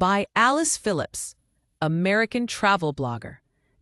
by Alice Phillips, American travel blogger.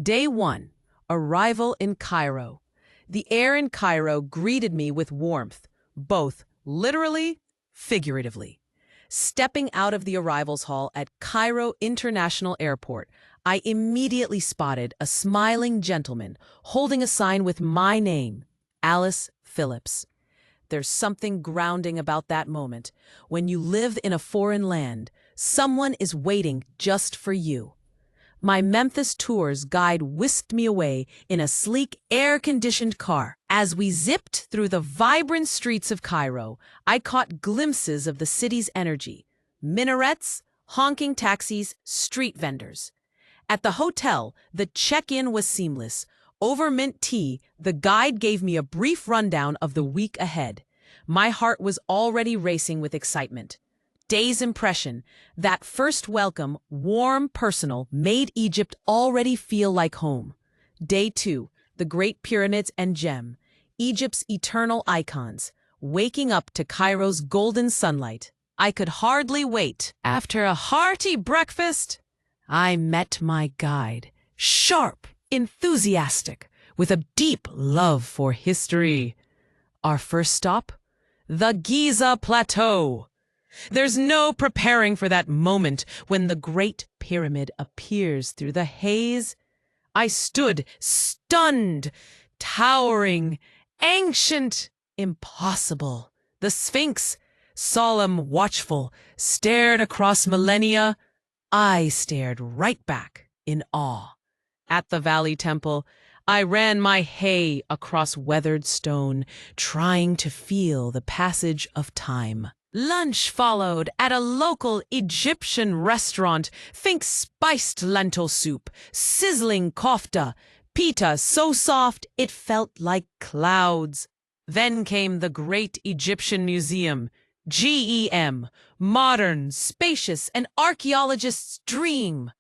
Day 1. Arrival in Cairo. The air in Cairo greeted me with warmth, both literally, figuratively. Stepping out of the arrivals hall at Cairo International Airport, I immediately spotted a smiling gentleman holding a sign with my name, Alice Phillips. There's something grounding about that moment. When you live in a foreign land, someone is waiting just for you. My Memphis Tours guide whisked me away in a sleek, air-conditioned car. As we zipped through the vibrant streets of Cairo, I caught glimpses of the city's energy. Minarets, honking taxis, street vendors. At the hotel, the check-in was seamless. Over mint tea, the guide gave me a brief rundown of the week ahead. My heart was already racing with excitement. Day's impression, that first welcome, warm, personal, made Egypt already feel like home. Day 2, the Great Pyramids and Gem, Egypt's eternal icons, waking up to Cairo's golden sunlight. I could hardly wait. After a hearty breakfast, I met my guide, sharp, enthusiastic, with a deep love for history. Our first stop? The Giza Plateau. There's no preparing for that moment when the Great Pyramid appears through the haze. I stood stunned, towering, ancient, impossible. The Sphinx, solemn, watchful, stared across millennia. I stared right back in awe. At the Valley Temple, I ran my hay across weathered stone, trying to feel the passage of time. Lunch followed at a local Egyptian restaurant. Think spiced lentil soup, sizzling kofta, pita so soft it felt like clouds. Then came the Great Egyptian Museum, GEM, modern, spacious, an archaeologist's dream.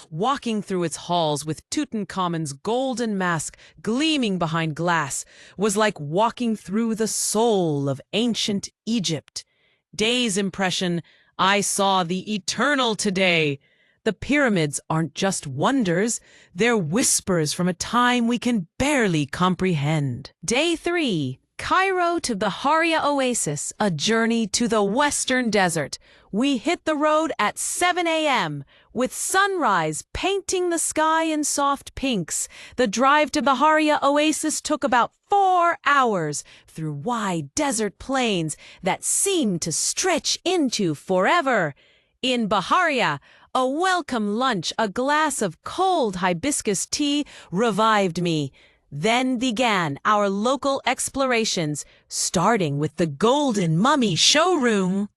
Walking through its halls with Tutankhamun's golden mask gleaming behind glass was like walking through the soul of ancient Egypt. Day's impression, I saw the eternal today. The pyramids aren't just wonders, they're whispers from a time we can barely comprehend. Day 3, Cairo to Bahariya Oasis, a journey to the western desert. We hit the road at 7 a.m., with sunrise painting the sky in soft pinks. The drive to Bahariya Oasis took about 4 hours through wide desert plains that seemed to stretch into forever. In Bahariya, a welcome lunch, a glass of cold hibiscus tea revived me. Then began our local explorations, starting with the Golden Mummy showroom.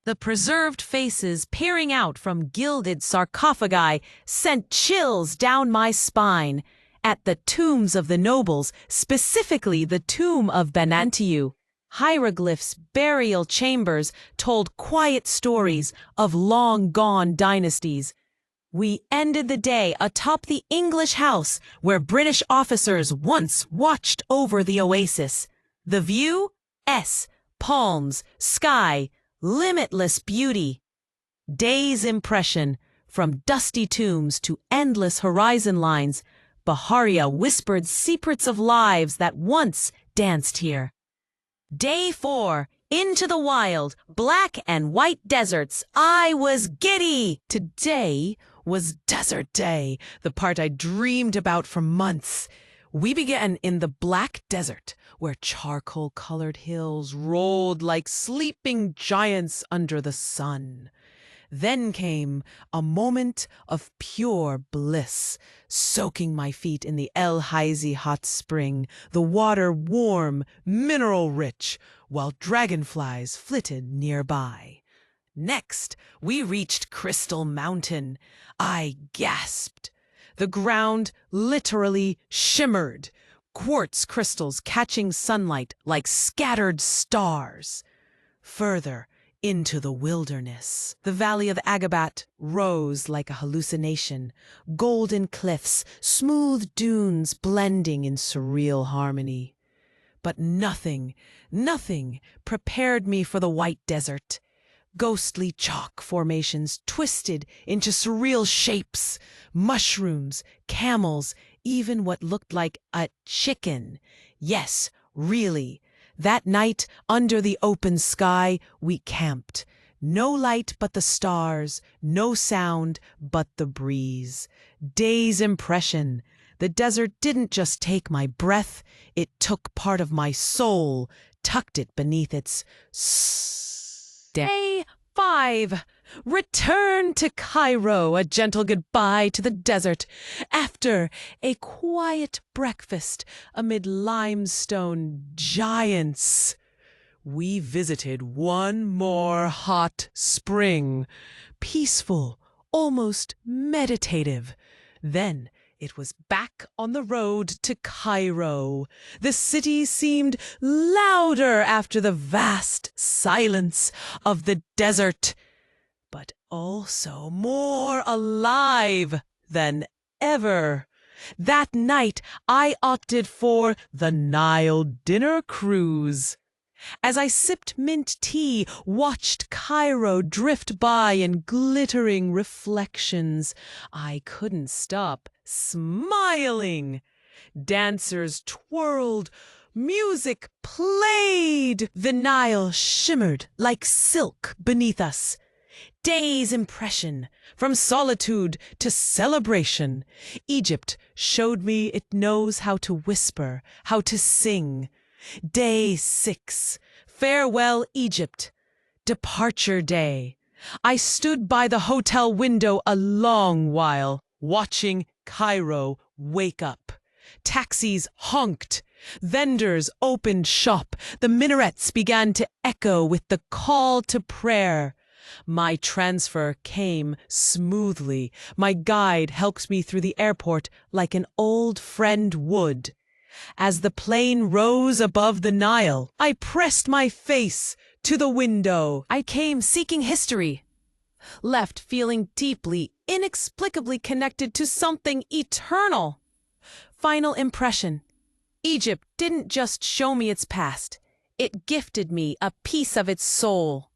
The preserved faces peering out from gilded sarcophagi sent chills down my spine. At the tombs of the nobles, specifically the tomb of Benantiu, hieroglyphs, burial chambers told quiet stories of long-gone dynasties. We ended the day atop the English house where British officers once watched over the oasis. The view? Palms, sky, limitless beauty. Day's impression, from dusty tombs to endless horizon lines, Bahariya whispered secrets of lives that once danced here. Day 4, into the wild, black and white deserts. I was giddy. Today was Desert Day, the part I dreamed about for months. We began in the Black Desert, where charcoal-colored hills rolled like sleeping giants under the sun. Then came a moment of pure bliss, soaking my feet in the El Haizi hot spring, the water warm, mineral-rich, while dragonflies flitted nearby. Next, we reached Crystal Mountain. I gasped. The ground literally shimmered, quartz crystals catching sunlight like scattered stars. Further into the wilderness, the valley of Agabat rose like a hallucination, golden cliffs, smooth dunes blending in surreal harmony. But nothing prepared me for the White Desert. Ghostly chalk formations twisted into surreal shapes, mushrooms, camels, even what looked like a chicken. Yes, really. That night, under the open sky, we camped. No light but the stars, no sound but the breeze. Day's impression. The desert didn't just take my breath, it took part of my soul, tucked it beneath its Day 5. Return to Cairo, a gentle goodbye to the desert, after a quiet breakfast amid limestone giants. We visited one more hot spring, peaceful, almost meditative. Then it was back on the road to Cairo. The city seemed louder after the vast silence of the desert, but also more alive than ever. That night, I opted for the Nile dinner cruise. As I sipped mint tea, watched Cairo drift by in glittering reflections, I couldn't stop smiling. Dancers twirled, music played, the Nile shimmered like silk beneath us. Day's impression, from solitude to celebration. Egypt showed me it knows how to whisper, how to sing. Day 6. Farewell, Egypt. Departure day. I stood by the hotel window a long while, watching Cairo wake up. Taxis honked. Vendors opened shop. The minarets began to echo with the call to prayer. My transfer came smoothly. My guide helped me through the airport like an old friend would. As the plane rose above the Nile, I pressed my face to the window. I came seeking history, left feeling deeply, inexplicably connected to something eternal. Final impression. Egypt didn't just show me its past. It gifted me a piece of its soul.